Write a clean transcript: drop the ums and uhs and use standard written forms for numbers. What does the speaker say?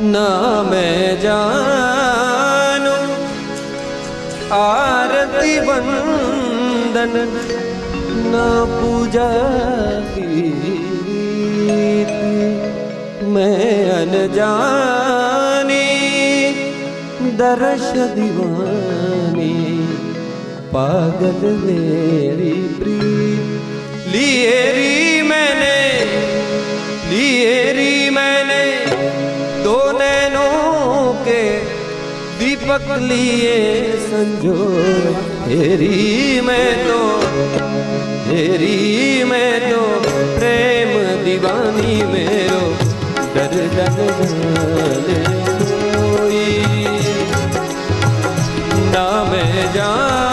ना मैं जानू आरती वंदन ना पूजा गीत, मैं अनजानी दर्श दीवानी पागल मेरी प्रीत। लिए री मैंने दो नैनों के दीपक लिए संजो, हेरी मैं तो प्रेम दीवानी मेरो डर जाने कोई ना मैं जान